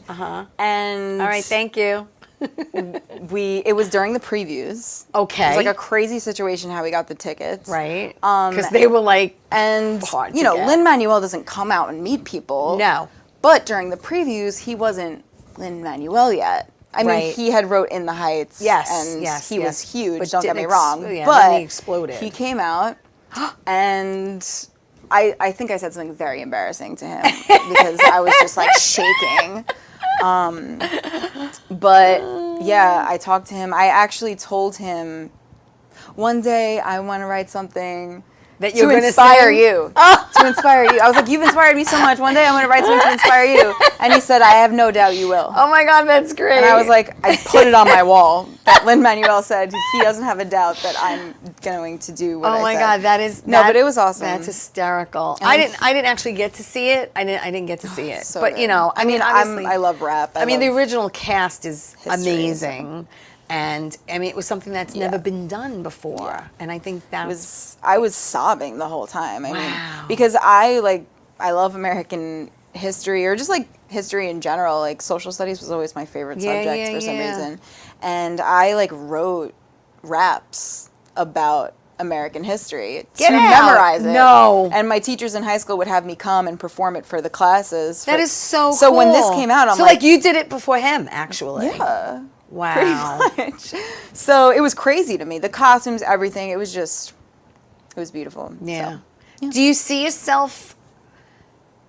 C: And
B: All right, thank you.
C: it was during the previews.
B: Okay.
C: It was like a crazy situation how we got the tickets.
B: Right. Because they were like,
C: and
B: hard to
C: you know,
B: get.
C: Lin-Manuel doesn't come out and meet people.
B: No.
C: But during the previews, he wasn't Lin-Manuel yet. I mean,
B: Right.
C: he had wrote In the Heights.
B: Yes,
C: And
B: yes,
C: he was
B: yes.
C: huge,
B: But
C: don't get
B: didn't
C: me wrong.
B: yeah,
C: but
B: then he exploded.
C: he came out, and I think I said something very embarrassing to him because I was just like shaking. But yeah, I talked to him. I actually told him one day I want to write something
B: That you're
C: to
B: gonna
C: inspire
B: sing?
C: you. To inspire you. I was like, you've inspired me so much. One day I'm going to write something to inspire you. And he said, I have no doubt you will.
B: oh my God, that's great.
C: And I was like, I put it on my wall. That Lin-Manuel said he doesn't have a doubt that I'm going to do what I
B: oh my
C: said.
B: God, that is
C: No, but it was awesome.
B: That's hysterical.
C: And
B: I didn't actually get to see it. I didn't get to see it.
C: So
B: but
C: good.
B: you know, I mean, obviously,
C: I love rap.
B: I mean, the
C: love
B: original cast is
C: history,
B: amazing. And I mean, it was something that's never been done before.
C: Yeah.
B: And I think that's
C: I was sobbing the whole time. I
B: Wow.
C: mean, because I love American history or just like history in general. Like social studies was always my favorite
B: Yeah,
C: subject
B: yeah,
C: for some
B: yeah.
C: reason. And I like wrote raps about American history
B: Get
C: to
B: out.
C: memorize it.
B: No.
C: And my teachers in high school would have me come and perform it for the classes.
B: that is so cool.
C: So when this came out, I'm
B: so
C: like,
B: you did it before him, actually.
C: yeah.
B: Wow.
C: Much. So it was crazy to me. The costumes, everything. It was beautiful.
B: Yeah.
C: So,
B: Do you see yourself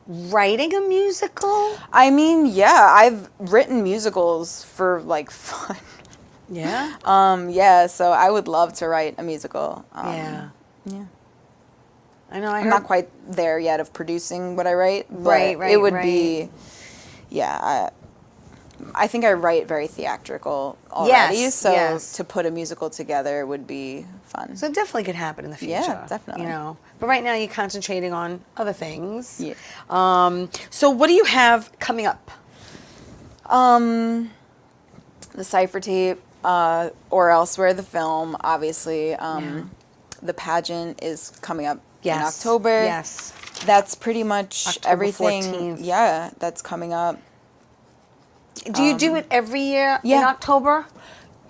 B: writing a musical?
C: I mean, yeah, I've written musicals for like fun.
B: Yeah.
C: Yeah, so I would love to write a musical.
B: Yeah.
C: Yeah.
B: I know. I
C: I'm
B: heard.
C: not quite there yet of producing what I write, but
B: Right,
C: it would
B: right.
C: be, yeah, I think I write very theatrical already,
B: Yes,
C: so
B: yes.
C: to put a musical together would be fun.
B: So it definitely could happen in the future.
C: Yeah, definitely.
B: You know, but right now you're concentrating on other things.
C: Yeah.
B: So what do you have coming up?
C: The Cypher Tape, or Elsewhere, the film, obviously. The pageant is coming up in October.
B: Yes.
C: That's pretty much
B: October
C: everything.
B: 14th.
C: Yeah, that's coming up.
B: Do you do it every year in
C: yeah.
B: October?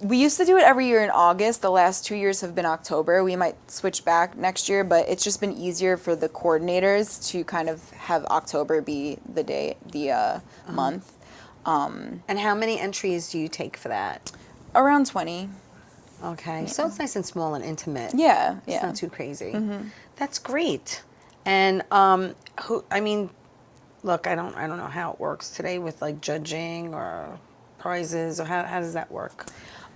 C: We used to do it every year in August. The last 2 years have been October. We might switch back next year, but it's just been easier for the coordinators to kind of have October be the day, the month.
B: And how many entries do you take for that?
C: Around 20.
B: Okay, so it's nice and small and intimate.
C: Yeah,
B: It's
C: yeah.
B: not too crazy. That's great. And look, I don't know how it works today with like judging or prizes or how does that work?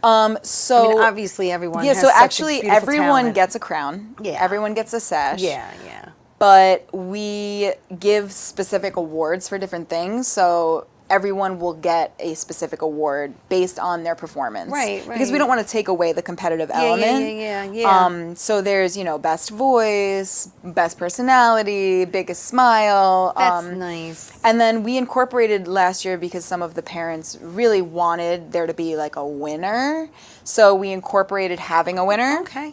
C: So
B: I mean, obviously everyone.
C: yeah,
B: has
C: so
B: such a
C: actually
B: beautiful
C: everyone
B: talent.
C: gets a crown.
B: Yeah.
C: Everyone gets a sash.
B: Yeah, yeah.
C: But we give specific awards for different things. So everyone will get a specific award based on their performance.
B: Right,
C: Because we
B: right.
C: don't want to take away the competitive element.
B: Yeah.
C: So there's, best voice, best personality, biggest smile.
B: That's nice.
C: And then we incorporated last year because some of the parents really wanted there to be like a winner. So we incorporated having a winner.
B: Okay.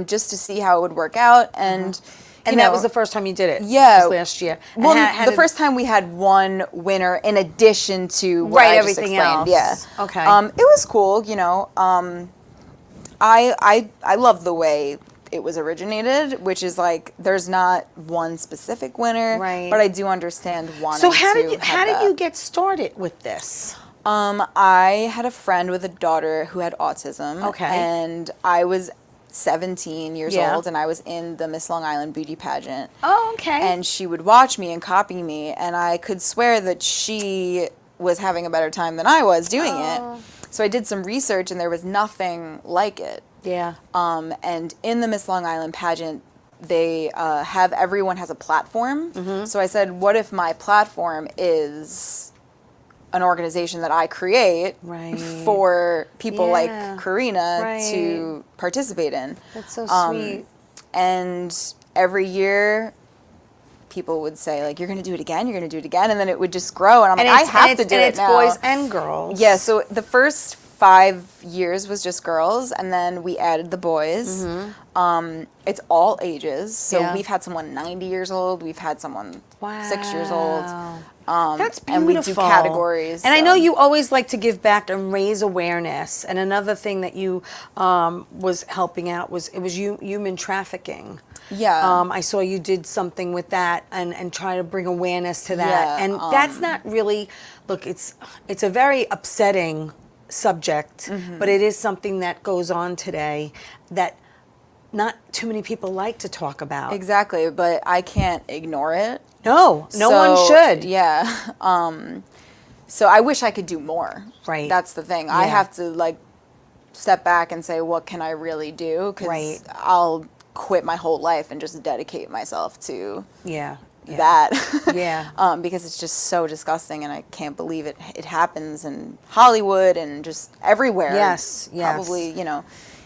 C: Just to see how it would work out. And
B: And that was the first time you did it.
C: Yeah.
B: Just last year. And
C: Well,
B: how
C: the
B: did-
C: first time we had one winner in addition to what
B: Right,
C: I just
B: everything
C: explained.
B: else.
C: Yeah.
B: Okay.
C: It was cool, I love the way it was originated, which is like there's not one specific winner,
B: Right.
C: but I do understand wanting
B: So
C: to
B: how did
C: have
B: you get started with this?
C: I had a friend with a daughter who had autism.
B: Okay.
C: And I was 17 years
B: Yeah.
C: old, and I was in the Miss Long Island beauty pageant.
B: Oh, okay.
C: And she would watch me and copy me, and I could swear that she was having a better time than I was doing it. So I did some research, and there was nothing like it.
B: Yeah.
C: And in the Miss Long Island pageant, they have everyone has a platform. So I said, what if my platform is an organization that I create
B: Right.
C: for people
B: Yeah.
C: like Karina
B: Right.
C: to participate in?
B: That's so sweet.
C: And every year, people would say, like, you're going to do it again, you're going to do it again. And then it would just grow. And I'm like, I have to do it
B: it's
C: now.
B: boys and girls.
C: Yeah, so the first 5 years was just girls, and then we added the boys. It's all ages. So
B: Yeah.
C: we've had someone 90 years old, we've had someone 6 years old.
B: That's beautiful.
C: And we do categories.
B: And I
C: so-
B: know you always like to give back and raise awareness. And another thing that you was helping out was human trafficking.
C: Yeah.
B: I saw you did something with that and try to bring awareness to that.
C: Yeah,
B: and that's not really, look, it's a very upsetting subject, but it is something that goes on today that not too many people like to talk about.
C: Exactly, but I can't ignore it.
B: No one
C: So,
B: should.
C: Yeah. So I wish I could do more.
B: Right.
C: That's the thing. I
B: Yeah.
C: have to like step back and say, what can I really do? Because
B: Right.
C: I'll quit my whole life and just dedicate myself to
B: Yeah.
C: that.
B: Yeah.
C: Because it's just so disgusting, and I can't believe it happens in Hollywood and just everywhere.
B: Yes, yes.
C: Probably,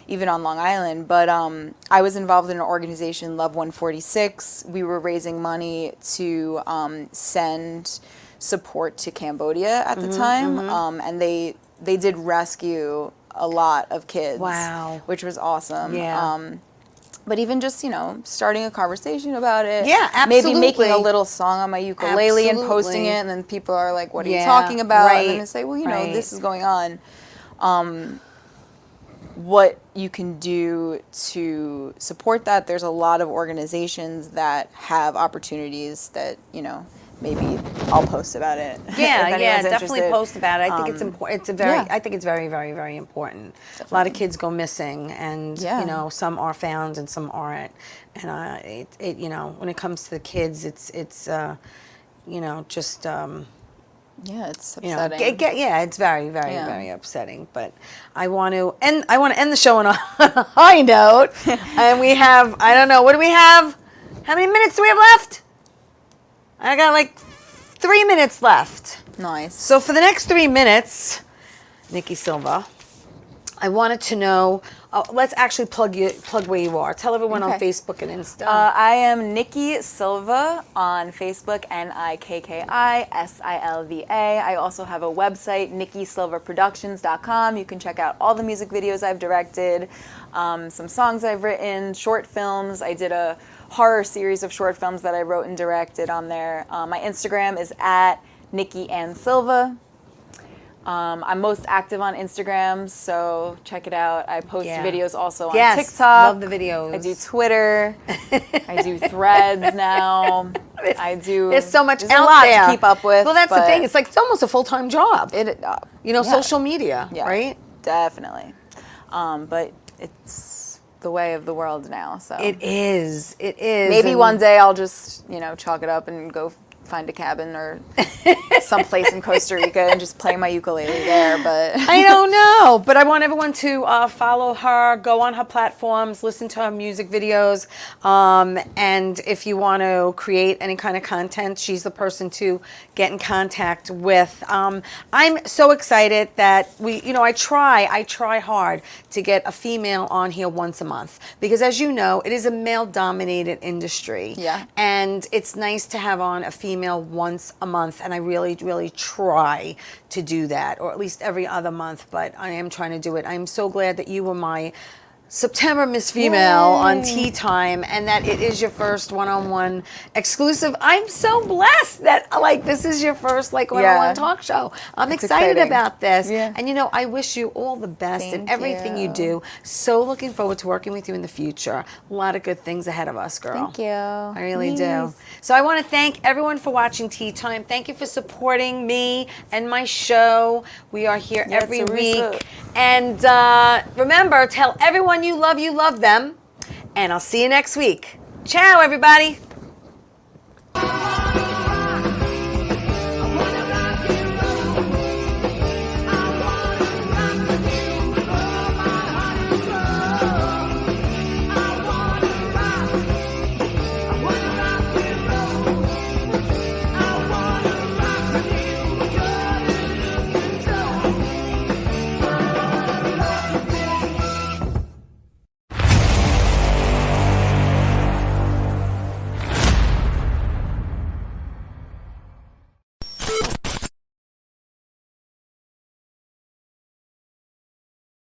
C: even on Long Island. But I was involved in an organization, Love 146. We were raising money to send support to Cambodia at the time. And they did rescue a lot of kids.
B: Wow.
C: Which was awesome.
B: Yeah.
C: But even just, starting a conversation about it.
B: Yeah,
C: Maybe making
B: absolutely.
C: a little song on my ukulele and posting
B: Absolutely.
C: it, and then people are like, what are you
B: Yeah,
C: talking about?
B: right,
C: And then I say, well,
B: right.
C: this is going on. What you can do to support that, there's a lot of organizations that have opportunities that, maybe I'll post about it. if
B: Yeah,
C: anyone's
B: definitely
C: interested.
B: post about it. I think it's important.
C: yeah.
B: I think it's very, very, very important. A lot of kids go missing, and
C: Yeah.
B: some are found and some aren't. And when it comes to the kids, it's just
C: Yeah, it's upsetting.
B: it's very, very,
C: Yeah.
B: very upsetting. But I want to end the show on a high note. And we have, I don't know, what do we have? How many minutes do we have left? I got like 3 minutes left.
C: Nice.
B: So for the next 3 minutes, Nikki Silva, I wanted to know. Let's actually plug where you are. Tell everyone on
C: Okay.
B: Facebook and Insta.
C: I am Nikki Silva on Facebook, NIKKISILVA. I also have a website, NikkiSilvaProductions.com. You can check out all the music videos I've directed, some songs I've written, short films. I did a horror series of short films that I wrote and directed on there. My Instagram is at Nikki Ann Silva. I'm most active on Instagram, so check it out. I post
B: Yeah.
C: videos also on
B: Yes,
C: TikTok.
B: love the videos.
C: I do Twitter. I do Threads now. I do.
B: There's so much
C: there's
B: out
C: a lot
B: there
C: to keep up with.
B: Well, that's the
C: but
B: thing. It's like it's almost a full-time job.
C: yeah,
B: Social media,
C: yeah,
B: right?
C: Definitely. But it's the way of the world now. So
B: It is. It is.
C: maybe
B: And
C: one day I'll just chalk it up and go find a cabin or someplace in Costa Rica and just play my ukulele there. But
B: I don't know, but I want everyone to follow her, go on her platforms, listen to her music videos, and if you want to create any kind of content, she's the person to get in contact with. I'm so excited that I try hard to get a female on here once a month because, as you know, it is a male-dominated industry.
C: Yeah.
B: And it's nice to have on a female once a month, and I really, really try to do that, or at least every other month, but I am trying to do it. I'm so glad that you were my September Miss Female on Tea Time, and that it is your first one-on-one exclusive. I'm so blessed that this is your first one-on-one talk show. I'm excited about this.
C: Yeah.
B: And I wish you all the best in everything you do. So looking forward to working with you in the future. A lot of good things ahead of us, girl.
C: Thank you.
B: I really do. So I want to thank everyone for watching Tea Time. Thank you for supporting me and my show. We are here every
C: Theresa.
B: week. And remember, tell everyone you love them. And I'll see you next week. Ciao, everybody.